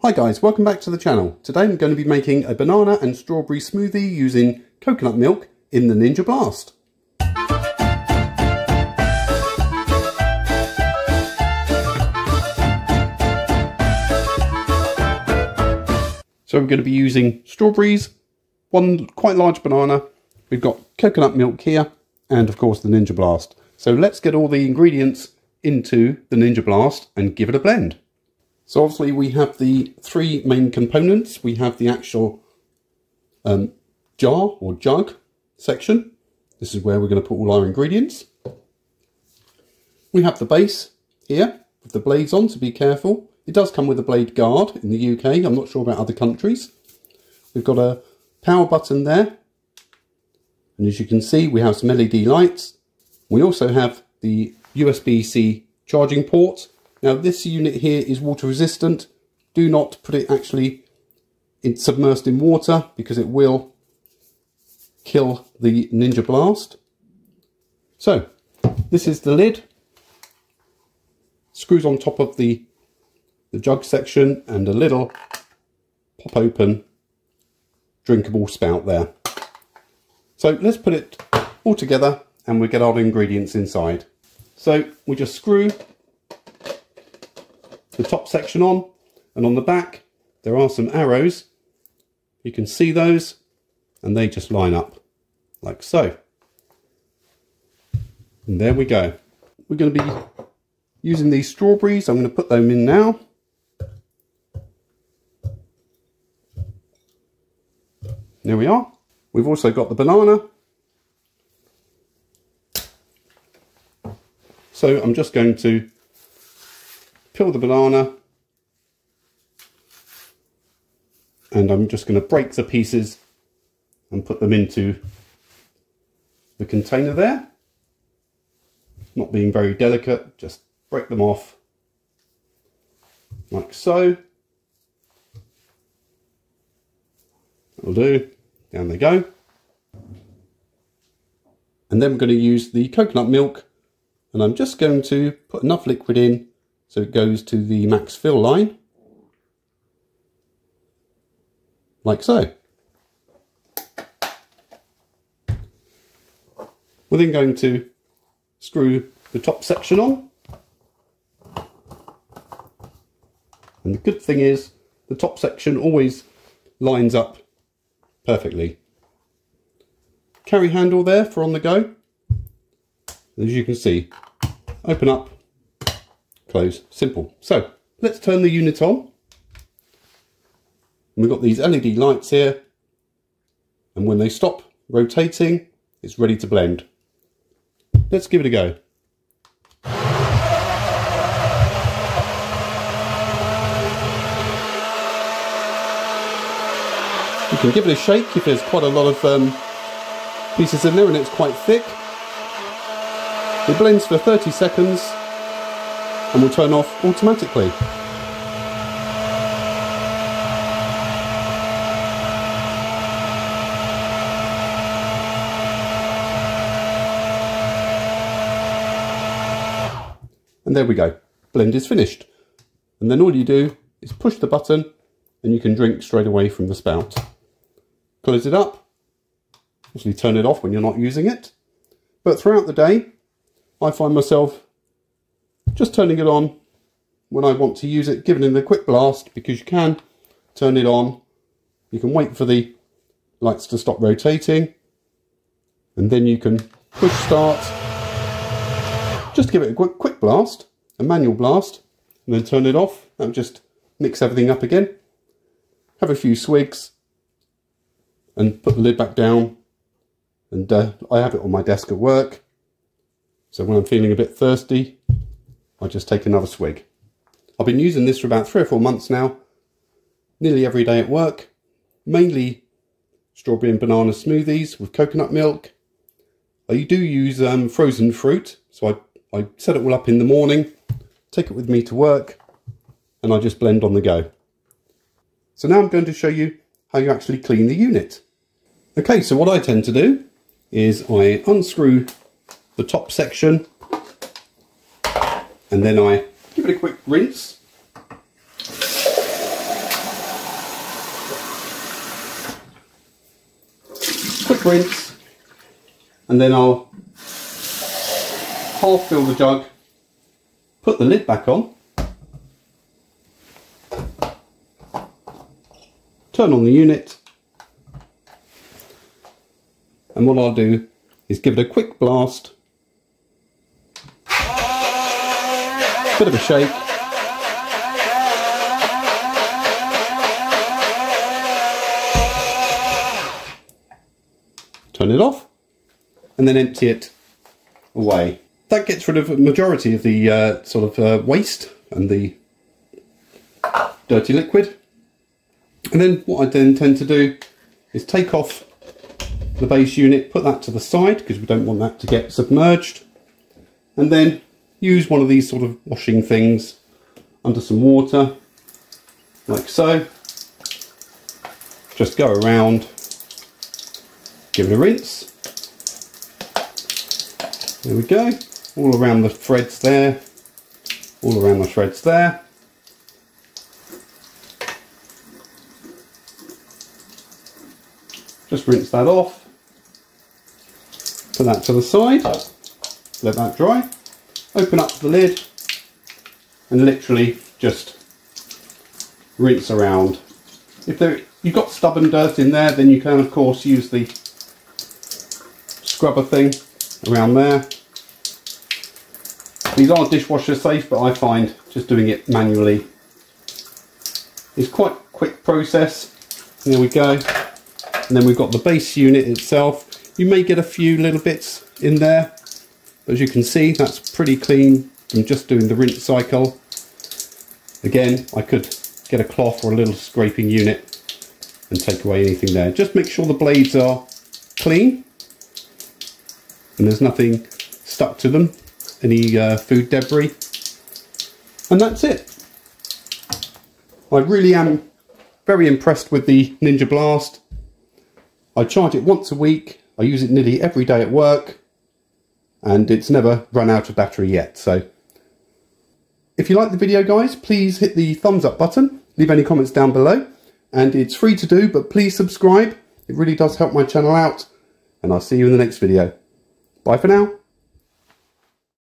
Hi guys, welcome back to the channel. Today I'm going to be making a banana and strawberry smoothie using coconut milk in the Ninja Blast. So we're going to be using strawberries, one quite large banana, we've got coconut milk here, and of course the Ninja Blast. So let's get all the ingredients into the Ninja Blast and give it a blend. So obviously we have the three main components. We have the actual jar or jug section. This is where we're going to put all our ingredients. We have the base here with the blades on, so be careful. It does come with a blade guard in the UK. I'm not sure about other countries. We've got a power button there. And as you can see, we have some LED lights. We also have the USB-C charging port. Now this unit here is water resistant. Do not put it actually submersed in water because it will kill the Ninja Blast. So this is the lid. Screws on top of the jug section and a little pop open drinkable spout there. So let's put it all together and we'll get our ingredients inside. So we just screw the top section on, and on the back there are some arrows. You can see those and they just line up like so. And there we go. We're going to be using these strawberries. I'm going to put them in now. There we are. We've also got the banana. So I'm just going to peel the banana and I'm just going to break the pieces and put them into the container there. Not being very delicate, just break them off like so. That'll do. Down they go. And then we're going to use the coconut milk, and I'm just going to put enough liquid in so it goes to the max fill line, like so. We're then going to screw the top section on. And the good thing is the top section always lines up perfectly. Carry handle there for on the go. As you can see, open up, close, simple. So let's turn the unit on. We've got these LED lights here, and when they stop rotating, it's ready to blend. Let's give it a go. You can give it a shake if there's quite a lot of pieces in there and it's quite thick. It blends for 30 seconds and will turn off automatically. And there we go, blend is finished. And then all you do is push the button and you can drink straight away from the spout. Close it up, obviously turn it off when you're not using it. But throughout the day, I find myself just turning it on when I want to use it, giving it a quick blast, because you can turn it on. You can wait for the lights to stop rotating, and then you can push start. Just give it a quick blast, a manual blast, and then turn it off. That'll just mix everything up again. Have a few swigs, and put the lid back down. And I have it on my desk at work. So when I'm feeling a bit thirsty, I just take another swig. I've been using this for about 3 or 4 months now, nearly every day at work, mainly strawberry and banana smoothies with coconut milk. I do use frozen fruit, so I set it all up in the morning, take it with me to work, and I just blend on the go. So now I'm going to show you how you actually clean the unit. Okay, so what I tend to do is I unscrew the top section and then I give it a quick rinse. rinse, and then I'll half fill the jug, put the lid back on, turn on the unit, and what I'll do is give it a quick blast, bit of a shake, turn it off, and then empty it away. That gets rid of a majority of the waste and the dirty liquid. And then what I then tend to do is take off the base unit, put that to the side because we don't want that to get submerged, and then use one of these sort of washing things under some water, like so. Just go around, give it a rinse. There we go, all around the threads there, all around the threads there. Just rinse that off, put that to the side, let that dry, open up the lid and literally just rinse around. If you've got stubborn dirt in there, then you can of course use the scrubber thing around there. These are dishwasher safe, but I find just doing it manually is quite a quick process. There we go. And then we've got the base unit itself. You may get a few little bits in there, but as you can see, that's pretty clean from just doing the rinse cycle. Again, I could get a cloth or a little scraping unit and take away anything there. Just make sure the blades are clean and there's nothing stuck to them, any food debris, and that's it. I really am very impressed with the Ninja Blast. I charge it once a week, I use it nearly every day at work, and it's never run out of battery yet. So if you like the video guys, please hit the thumbs up button, leave any comments down below, and it's free to do, but please subscribe, it really does help my channel out, and I'll see you in the next video. Bye for now.